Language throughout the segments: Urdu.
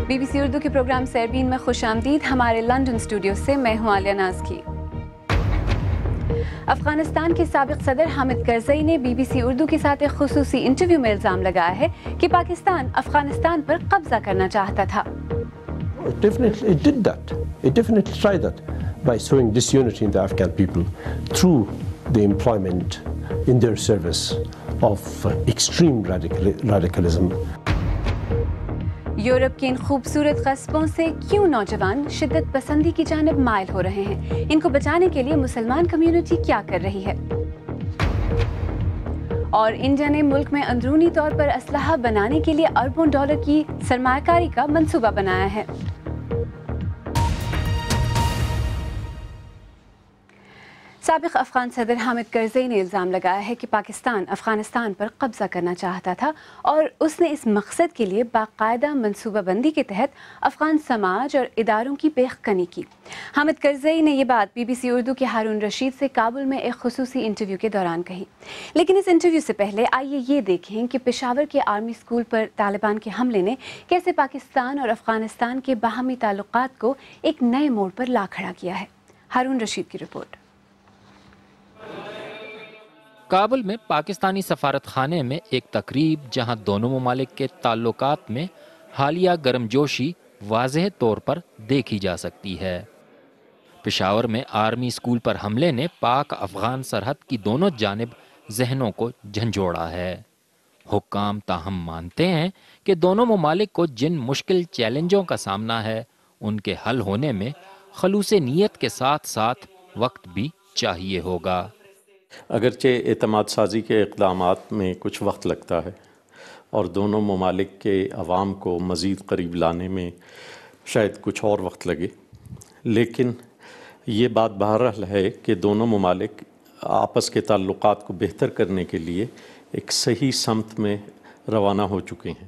BBC اردو کے پروگرام سیربین میں خوش آمدید. ہمارے لندن اسٹوڈیو سے میں ہوں عالیہ ناز کی. افغانستان کے سابق صدر حامد کرزئی نے BBC اردو کے ساتھ ایک خصوصی انٹرویو میں الزام لگایا ہے کہ پاکستان افغانستان پر قبضہ کرنا چاہتا تھا. It did that. It definitely tried that by sowing disunity in the Afghan people through the employment in their service of extreme radicalism. Europe کے ان خوبصورت قصبوں سے کیوں نوجوان شدت پسندی کی جانب مائل ہو رہے ہیں؟ ان کو بچانے کے لیے مسلمان کمیونٹی کیا کر رہی ہے؟ اور انڈیا نے ملک میں اندرونی طور پر اسلحہ بنانے کے لیے اربوں ڈالر کی سرمایہ کاری کا منصوبہ بنایا ہے. سابق افغان صدر حامد کرزئی نے الزام لگایا ہے کہ پاکستان افغانستان پر قبضہ کرنا چاہتا تھا اور اس نے اس مقصد کے لیے باقاعدہ منصوبہ بندی کے تحت افغان سماج اور اداروں کی بیخ کنی کی. حامد کرزئی نے یہ بات BBC اردو کے ہارون رشید سے کابل میں ایک خصوصی انٹرویو کے دوران کہی. لیکن اس انٹرویو سے پہلے آئیے یہ دیکھیں کہ پشاور کے آرمی اسکول پر طالبان کے حملے نے کیسے پاکستان اور افغانستان کے باہمی تعلقات کو ایک نئے موڑ پر لا کھڑا کیا ہے. ہارون رشید کی رپورٹ. کابل میں پاکستانی سفارت خانے میں ایک تقریب جہاں دونوں ممالک کے تعلقات میں حالیہ گرم جوشی واضح طور پر دیکھی جا سکتی ہے. پشاور میں آرمی اسکول پر حملے نے پاک افغان سرحد کی دونوں جانب ذہنوں کو جھنجھوڑا ہے. حکام تاہم مانتے ہیں کہ دونوں ممالک کو جن مشکل چیلنجوں کا سامنا ہے ان کے حل ہونے میں خلوص نیت کے ساتھ ساتھ وقت بھی چاہیے ہوگا. اگرچہ اعتماد سازی کے اقدامات میں کچھ وقت لگتا ہے اور دونوں ممالک کے عوام کو مزید قریب لانے میں شاید کچھ اور وقت لگے، لیکن یہ بات بہرحال ہے کہ دونوں ممالک آپس کے تعلقات کو بہتر کرنے کے لیے ایک صحیح سمت میں روانہ ہو چکے ہیں.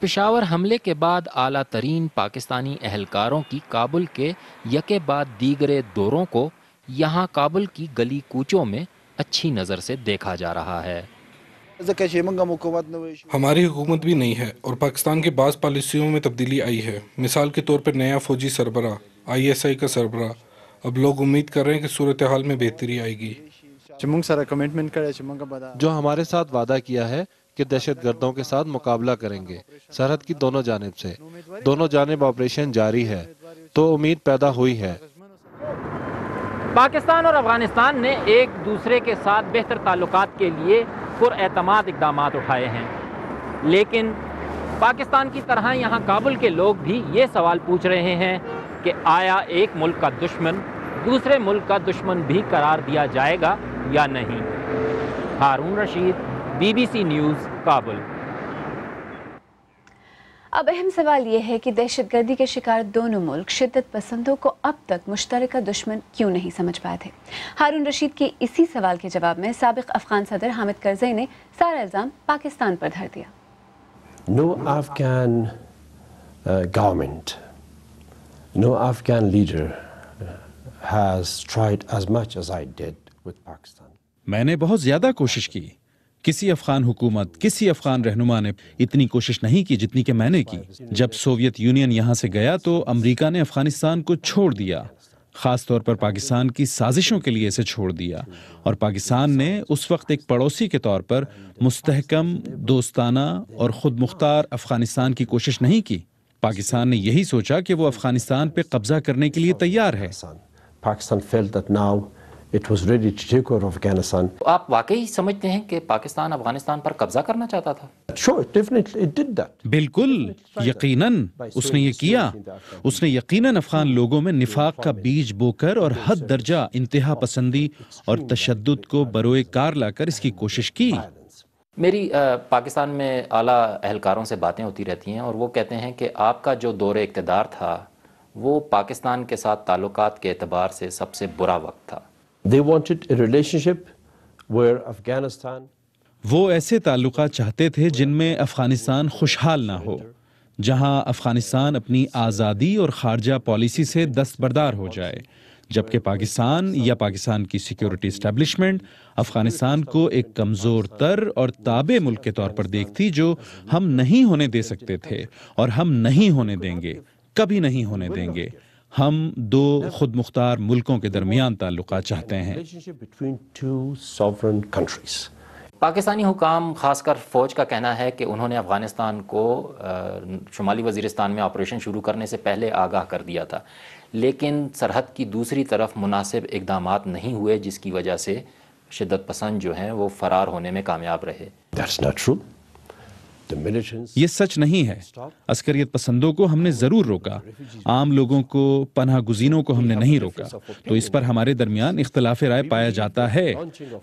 پشاور حملے کے بعد اعلیٰ ترین پاکستانی اہلکاروں کی کابل کے یکے بعد دیگرے دوروں کو یہاں کابل کی گلی کوچوں میں اچھی نظر سے دیکھا جا رہا ہے. ہماری حکومت بھی نہیں ہے اور پاکستان کے بعض پالیسیوں میں تبدیلی آئی ہے. مثال کے طور پر نیا فوجی سربراہ، ISI کا سربراہ. اب لوگ امید کر رہے ہیں کہ صورتحال میں بہتری آئے گی. جو ہمارے ساتھ وعدہ کیا ہے کہ دہشت گردوں کے ساتھ مقابلہ کریں گے سرحد کی دونوں جانب سے. دونوں جانب آپریشن جاری ہے تو امید پیدا ہوئی ہے. پاکستان اور افغانستان نے ایک دوسرے کے ساتھ بہتر تعلقات کے لیے پر اعتماد اقدامات اٹھائے ہیں، لیکن پاکستان کی طرح یہاں کابل کے لوگ بھی یہ سوال پوچھ رہے ہیں کہ آیا ایک ملک کا دشمن دوسرے ملک کا دشمن بھی قرار دیا جائے گا یا نہیں. Haroon Rashid, BBC news, Kabul. اب اہم سوال یہ ہے کہ دہشت گردی کے شکار دونوں ملک شدت پسندوں کو اب تک مشترکہ دشمن کیوں نہیں سمجھ پائے تھے؟ ہارون رشید کے اسی سوال کے جواب میں سابق افغان صدر حامد کرزئی نے سارا الزام پاکستان پر دھر دیا. No Afghan government, no Afghan leader has tried as much as I did with Pakistan. میں نے بہت زیادہ کوشش کی. کسی افغان حکومت، کسی افغان رہنما نے اتنی کوشش نہیں کی جتنی کہ میں نے کی. جب سوویت یونین یہاں سے گیا تو امریکہ نے افغانستان کو چھوڑ دیا، خاص طور پر پاکستان کی سازشوں کے لیے اسے چھوڑ دیا، اور پاکستان نے اس وقت ایک پڑوسی کے طور پر مستحکم، دوستانہ اور خود مختار افغانستان کی کوشش نہیں کی. پاکستان نے یہی سوچا کہ وہ افغانستان پہ قبضہ کرنے کے لیے تیار ہے. Pakistan felt that now it was ready to take over Afghanistan. آپ واقعی سمجھتے ہیں کہ پاکستان افغانستان پر قبضہ کرنا چاہتا تھا؟ Sure, definitely it did that. بالکل، یقیناً اس نے یہ کیا. اس نے یقیناً افغان لوگوں میں نفاق کا بیج بو کر اور حد درجہ انتہا پسندی اور تشدد کو بروئے کار لا کر اس کی کوشش کی. میری پاکستان میں اعلیٰ اہلکاروں سے باتیں ہوتی رہتی ہیں اور وہ کہتے ہیں کہ آپ کا جو دور اقتدار تھا وہ پاکستان کے ساتھ تعلقات کے اعتبار سے سب سے برا وقت تھا. They wanted a relationship where Afghanistan. وہ ایسے تعلقات چاہتے تھے جن میں افغانستان خوشحال نہ ہو، جہاں افغانستان اپنی آزادی اور خارجہ پالیسی سے دستبردار ہو جائے، جبکہ پاکستان یا پاکستان کی سیکیورٹی اسٹیبلشمنٹ افغانستان کو ایک کمزور تر اور تابع ملک کے طور پر دیکھتی جو ہم نہیں ہونے دے سکتے تھے اور ہم نہیں ہونے دیں گے، کبھی نہیں ہونے دیں گے۔ ہم دو خود مختار ملکوں کے درمیان تعلقات چاہتے ہیں۔ پاکستانی حکام خاص کر فوج کا کہنا ہے کہ انہوں نے افغانستان کو شمالی وزیرستان میں آپریشن شروع کرنے سے پہلے آگاہ کر دیا تھا، لیکن سرحد کی دوسری طرف مناسب اقدامات نہیں ہوئے، جس کی وجہ سے شدت پسند جو ہیں وہ فرار ہونے میں کامیاب رہے۔ یہ سچ نہیں ہے۔ عسکریت پسندوں کو ہم نے ضرور روکا، عام لوگوں کو، پناہ گزینوں کو ہم نے نہیں روکا، تو اس پر ہمارے درمیان اختلاف رائے پایا جاتا ہے۔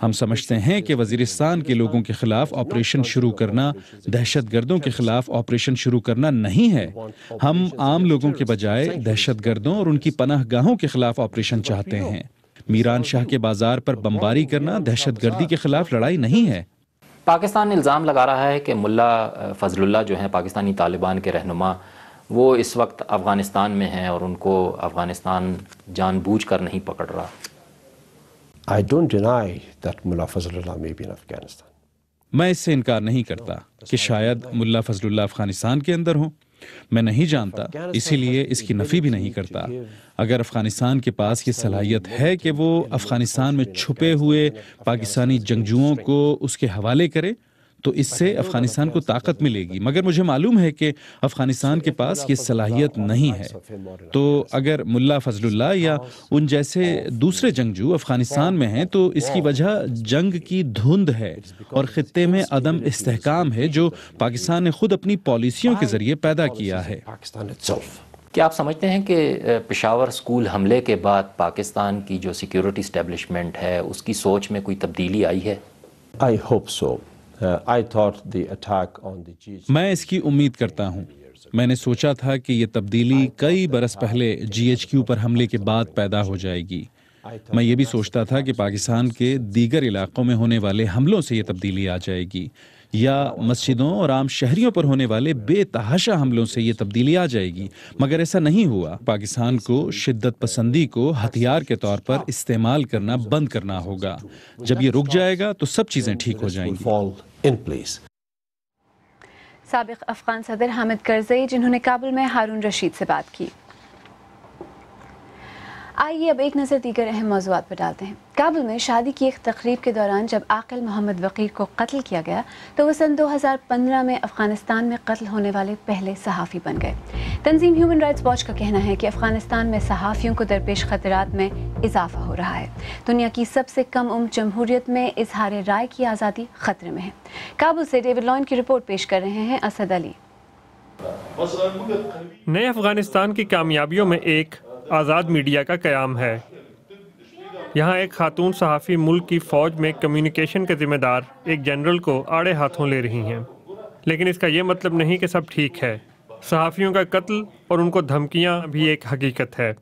ہم سمجھتے ہیں کہ وزیرستان کے لوگوں کے خلاف آپریشن شروع کرنا دہشت گردوں کے خلاف آپریشن شروع کرنا نہیں ہے۔ ہم عام لوگوں کے بجائے دہشت گردوں اور ان کی پناہ گاہوں کے خلاف آپریشن چاہتے ہیں۔ میران شاہ کے بازار پر بمباری کرنا دہشت گردی کے خلاف لڑائی نہیں ہے۔ پاکستان الزام لگا رہا ہے کہ ملا فضل اللہ جو ہیں پاکستانی طالبان کے رہنما، وہ اس وقت افغانستان میں ہیں اور ان کو افغانستان جان بوجھ کر نہیں پکڑ رہا۔ I don't deny that Mullah Fazl Allah may be in Afghanistan. میں اس سے انکار نہیں کرتا کہ شاید ملا فضل اللہ افغانستان کے اندر ہوں، میں نہیں جانتا، اسی لیے اس کی نفی بھی نہیں کرتا۔ اگر افغانستان کے پاس یہ صلاحیت ہے کہ وہ افغانستان میں چھپے ہوئے پاکستانی جنگجوؤں کو اس کے حوالے کرے تو اس سے افغانستان کو طاقت ملے گی، مگر مجھے معلوم ہے کہ افغانستان کے پاس یہ صلاحیت نہیں ہے۔ تو اگر ملا فضل اللہ یا ان جیسے دوسرے جنگجو افغانستان میں ہیں تو اس کی وجہ جنگ کی دھند ہے اور خطے میں عدم استحکام ہے جو پاکستان نے خود اپنی پالیسیوں کے ذریعے پیدا کیا ہے۔ کیا آپ سمجھتے ہیں کہ پشاور اسکول حملے کے بعد پاکستان کی جو سیکیورٹی اسٹیبلشمنٹ ہے اس کی سوچ میں کوئی تبدیلی آئی ہے؟ I hope so. I thought the attack on the GH میں اس کی امید کرتا ہوں۔ میں نے سوچا تھا کہ یہ تبدیلی کئی برس پہلے GHQ پر حملے کے بعد پیدا ہو جائے گی۔ میں یہ بھی سوچتا تھا کہ پاکستان کے دیگر علاقوں میں ہونے والے حملوں سے یہ تبدیلی آ جائے گی، یا مسجدوں اور عام شہریوں پر ہونے والے بے تحاشا حملوں سے یہ تبدیلی آ جائے گی، مگر ایسا نہیں ہوا۔ پاکستان کو شدت پسندی کو ہتھیار کے طور پر استعمال کرنا بند کرنا ہوگا۔ جب یہ رک جائے گا تو سب چیزیں ٹھیک ہو جائیں گی۔ سابق افغان صدر حامد کرزئی جنہوں نے کابل میں ہارون رشید سے بات کی۔ آئیے اب ایک نظر دیگر اہم موضوعات پر ڈالتے ہیں۔ کابل میں شادی کی ایک تقریب کے دوران جب عاقل محمد وقیر کو قتل کیا گیا تو وہ سن 2015 میں افغانستان میں قتل ہونے والے پہلے صحافی بن گئے۔ تنظیم ہیومن رائٹس واچ کا کہنا ہے کہ افغانستان میں صحافیوں کو درپیش خطرات میں اضافہ ہو رہا ہے۔ دنیا کی سب سے کم عمر جمہوریت میں اظہار رائے کی آزادی خطرے میں ہے۔ کابل سے ڈیوڈ لوئن کی رپورٹ پیش کر رہے ہیں اسد علی۔ نئے افغانستان کی کامیابیوں میں ایک آزاد میڈیا کا قیام ہے۔ یہاں ایک خاتون صحافی ملک کی فوج میں کمیونیکیشن کے ذمہ دار ایک جنرل کو آڑے ہاتھوں لے رہی ہیں، لیکن اس کا یہ مطلب نہیں کہ سب ٹھیک ہے۔ صحافیوں کا قتل اور ان کو دھمکیاں بھی ایک حقیقت ہے۔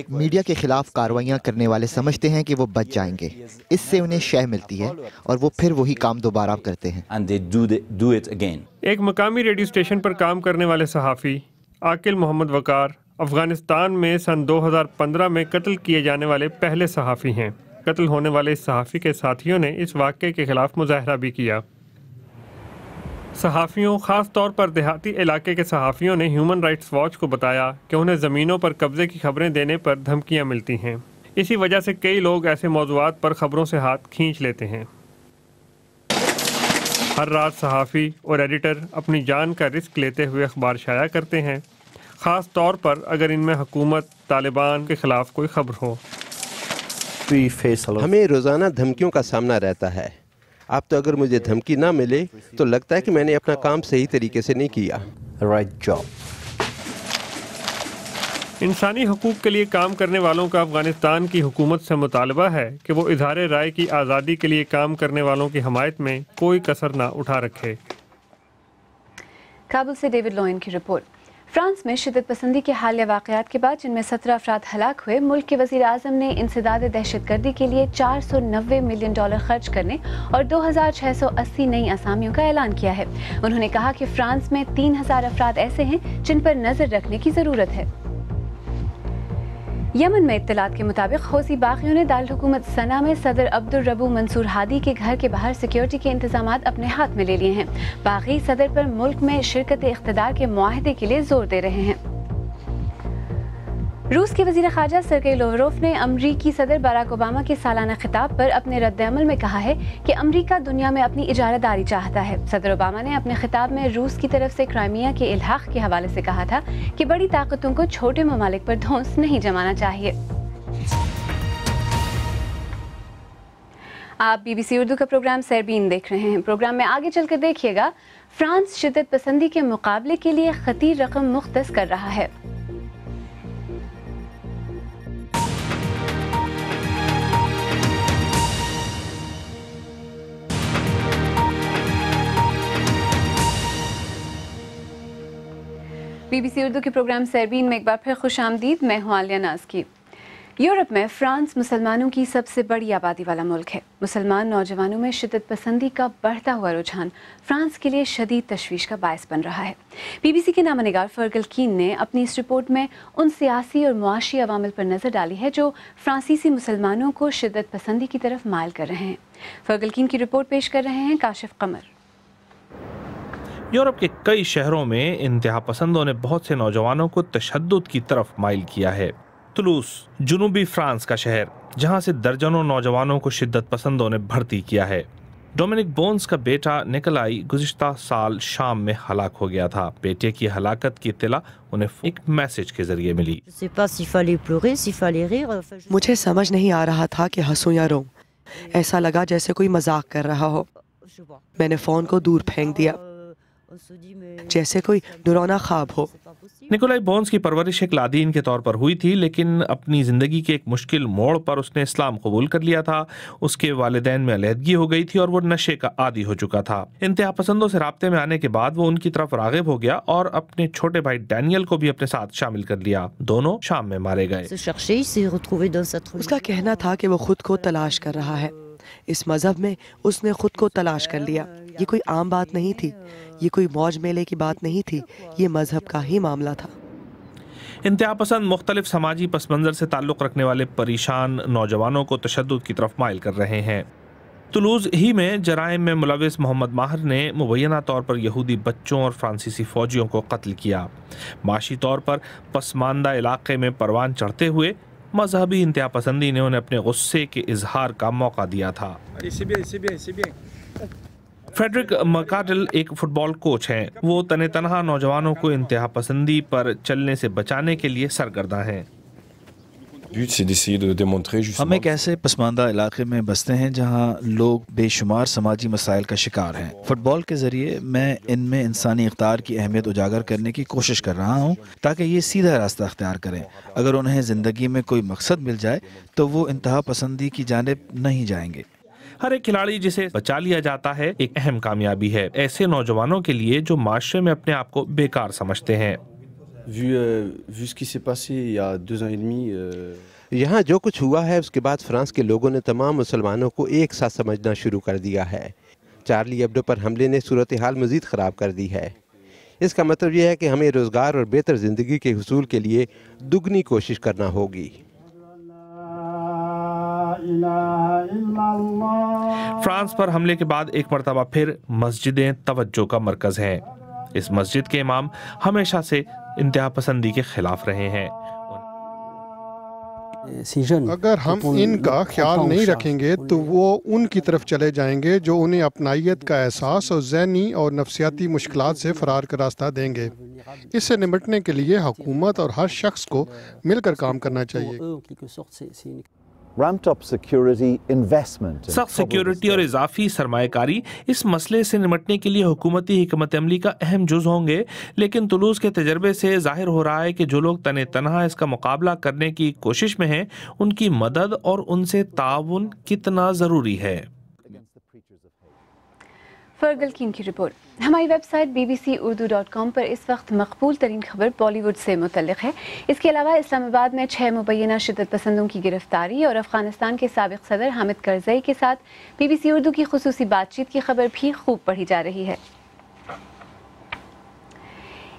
میڈیا کے خلاف کارروائیاں کرنے والے سمجھتے ہیں کہ وہ بچ جائیں گے، اس سے انہیں شہ ملتی ہے اور وہ پھر وہی کام دوبارہ کرتے ہیں۔ ایک مقامی ریڈیو اسٹیشن پر کام کرنے والے صحافی عاقل محمد وقار افغانستان میں سن 2015 میں قتل کیے جانے والے پہلے صحافی ہیں۔ قتل ہونے والے اس صحافی کے ساتھیوں نے اس واقعے کے خلاف مظاہرہ بھی کیا۔ صحافیوں، خاص طور پر دیہاتی علاقے کے صحافیوں نے ہیومن رائٹس واچ کو بتایا کہ انہیں زمینوں پر قبضے کی خبریں دینے پر دھمکیاں ملتی ہیں۔ اسی وجہ سے کئی لوگ ایسے موضوعات پر خبروں سے ہاتھ کھینچ لیتے ہیں۔ ہر رات صحافی اور ایڈیٹر اپنی جان کا رسک لیتے ہوئے اخبار شائع کرتے ہیں، خاص طور پر اگر ان میں حکومت طالبان کے خلاف کوئی خبر ہو۔ ہمیں روزانہ دھمکیوں کا سامنا رہتا ہے۔ اب تو اگر مجھے دھمکی نہ ملے تو لگتا ہے کہ میں نے اپنا کام صحیح طریقے سے نہیں کیا۔ انسانی حقوق کے لیے کام کرنے والوں کا افغانستان کی حکومت سے مطالبہ ہے کہ وہ اظہار رائے کی آزادی کے لیے کام کرنے والوں کی حمایت میں کوئی کسر نہ اٹھا رکھے۔ کابل سے ڈیوڈ لوئن کی رپورٹ۔ فرانس میں شدت پسندی کے حالیہ واقعات کے بعد جن میں 17 افراد ہلاک ہوئے، ملک کے وزیر اعظم نے انسداد دہشت گردی کے لیے $490 ملین خرچ کرنے اور 2680 نئی اسامیوں کا اعلان کیا ہے۔ انہوں نے کہا کہ فرانس میں 3000 افراد ایسے ہیں جن پر نظر رکھنے کی ضرورت ہے۔ یمن میں اطلاعات کے مطابق حوثی باغیوں نے دارالحکومت صنعا میں صدر عبدالربو منصور ہادی کے گھر کے باہر سیکیورٹی کے انتظامات اپنے ہاتھ میں لے لیے ہیں۔ باغی صدر پر ملک میں شرکت اقتدار کے معاہدے کے لیے زور دے رہے ہیں۔ روس کے وزیر خارجہ سرگئی لاوروف نے امریکی صدر باراک اوباما کے سالانہ خطاب پر اپنے رد عمل میں کہا ہے کہ امریکہ دنیا میں اپنی اجارہ داری چاہتا ہے۔ صدر اوباما نے اپنے خطاب میں روس کی طرف سے کرائمیا کے الحاق کے حوالے سے کہا تھا کہ بڑی طاقتوں کو چھوٹے ممالک پر دھونس نہیں جمانا چاہیے۔ آپ BBC اردو کا پروگرام سیربین دیکھ رہے ہیں۔ پروگرام میں آگے چل کر دیکھیے گا، فرانس شدت پسندی کے مقابلے کے لیے خطیر رقم مختص کر رہا ہے۔ BBC اردو کے پروگرام سیربین میں ایک بار پھر خوش آمدید، میں ہوں عالیہ ناز کی۔ یورپ میں فرانس مسلمانوں کی سب سے بڑی آبادی والا ملک ہے۔ مسلمان نوجوانوں میں شدت پسندی کا بڑھتا ہوا رجحان فرانس کے لیے شدید تشویش کا باعث بن رہا ہے۔ BBC کے نامہ نگار فرگل کین نے اپنی اس رپورٹ میں ان سیاسی اور معاشی عوامل پر نظر ڈالی ہے جو فرانسیسی مسلمانوں کو شدت پسندی کی طرف مائل کر رہے ہیں۔ فرگل کین کی رپورٹ پیش کر رہے ہیں کاشف قمر۔ یورپ کے کئی شہروں میں انتہا پسندوں نے بہت سے نوجوانوں کو تشدد کی طرف مائل کیا ہے۔ تولوس جنوبی فرانس کا شہر، جہاں سے درجنوں نوجوانوں کو شدت پسندوں نے بھرتی کیا ہے۔ ڈومینک بونز کا بیٹا نکولائی گزشتہ سال شام میں ہلاک ہو گیا تھا۔ بیٹے کی ہلاکت کی اطلاع انہیں ایک میسج کے ذریعے ملی۔ مجھے سمجھ نہیں آ رہا تھا کہ ہنسوں یا روؤں، ایسا لگا جیسے کوئی مذاق کر رہا ہو۔ میں نے فون کو دور پھینک دیا جیسے کوئی ڈراؤنا خواب ہو۔ نکولائی بونز کی پرورش ایک لادین کے طور پر ہوئی تھی، لیکن اپنی زندگی کے ایک مشکل موڑ پر اس نے اسلام قبول کر لیا تھا۔ اس کے والدین میں علیحدگی ہو گئی تھی اور وہ نشے کا عادی ہو چکا تھا۔ انتہا پسندوں سے رابطے میں آنے کے بعد وہ ان کی طرف راغب ہو گیا اور اپنے چھوٹے بھائی ڈینیل کو بھی اپنے ساتھ شامل کر لیا۔ دونوں شام میں مارے گئے۔ اس کا کہنا تھا کہ وہ خود کو تلاش کر رہا ہے۔ اس مذہب میں اس نے خود کو تلاش کر لیا۔ یہ کوئی عام بات نہیں تھی، یہ کوئی موج میلے کی بات نہیں تھی، یہ مذہب کا ہی معاملہ تھا۔ انتہا پسند مختلف سماجی پس منظر سے تعلق رکھنے والے پریشان نوجوانوں کو تشدد کی طرف مائل کر رہے ہیں۔ تولوز ہی میں جرائم میں ملوث محمد ماہر نے مبینہ طور پر یہودی بچوں اور فرانسیسی فوجیوں کو قتل کیا۔ معاشی طور پر پسماندہ علاقے میں پروان چڑھتے ہوئے مذہبی انتہا پسندی نے انہیں اپنے غصے کے اظہار کا موقع دیا تھا۔ فریڈرک مکارڈل ایک فٹ بال کوچ ہیں۔ وہ تن تنہا نوجوانوں کو انتہا پسندی پر چلنے سے بچانے کے لیے سرگرداں ہیں۔ ہم ایک ایسے پسماندہ علاقے میں بستے ہیں جہاں لوگ بے شمار سماجی مسائل کا شکار ہیں۔ فٹ بال کے ذریعے میں ان میں انسانی اقدار کی اہمیت اجاگر کرنے کی کوشش کر رہا ہوں تاکہ یہ سیدھا راستہ اختیار کریں۔ اگر انہیں زندگی میں کوئی مقصد مل جائے تو وہ انتہا پسندی کی جانب نہیں جائیں گے۔ ہر ایک کھلاڑی جسے بچا لیا جاتا ہے ایک اہم کامیابی ہے، ایسے نوجوانوں کے لیے جو معاشرے میں اپنے آپ کو بیکار سمجھتے ہیں۔ یہاں جو کچھ ہوا ہے اس کے بعد فرانس کے لوگوں نے تمام مسلمانوں کو ایک ساتھ سمجھنا شروع کر دیا ہے۔ چارلی ایبڈو پر حملے نے صورتحال مزید خراب کر دی ہے۔ اس کا مطلب یہ ہے کہ ہمیں روزگار اور بہتر زندگی کے حصول کے لیے دگنی کوشش کرنا ہوگی۔ فرانس پر حملے کے بعد ایک مرتبہ پھر مسجدیں توجہ کا مرکز ہیں۔ اس مسجد کے امام ہمیشہ سے انتہا پسندی کے خلاف رہے ہیں۔ اگر ہم ان کا خیال نہیں رکھیں گے تو وہ ان کی طرف چلے جائیں گے جو انہیں اپنائیت کا احساس اور ذہنی اور نفسیاتی مشکلات سے فرار کا راستہ دیں گے۔ اس سے نمٹنے کے لیے حکومت اور ہر شخص کو مل کر کام کرنا چاہیے۔ سخت سیکیورٹی اور اضافی سرمایہ کاری اس مسئلے سے نمٹنے کے لیے حکومتی حکمت عملی کا اہم جز ہوں گے، لیکن تولوز کے تجربے سے ظاہر ہو رہا ہے کہ جو لوگ تنہا اس کا مقابلہ کرنے کی کوشش میں ہیں ان کی مدد اور ان سے تعاون کتنا ضروری ہے۔ فرگل کین کی رپورٹ۔ ہماری ویب سائٹ bbcurdu.com پر اس وقت مقبول ترین خبر بالی ووڈ سے متعلق ہے۔ اس کے علاوہ اسلام آباد میں 6 مبینہ شدت پسندوں کی گرفتاری اور افغانستان کے سابق صدر حامد کرزئی کے ساتھ BBC اردو کی خصوصی بات چیت کی خبر بھی خوب پڑھی جا رہی ہے۔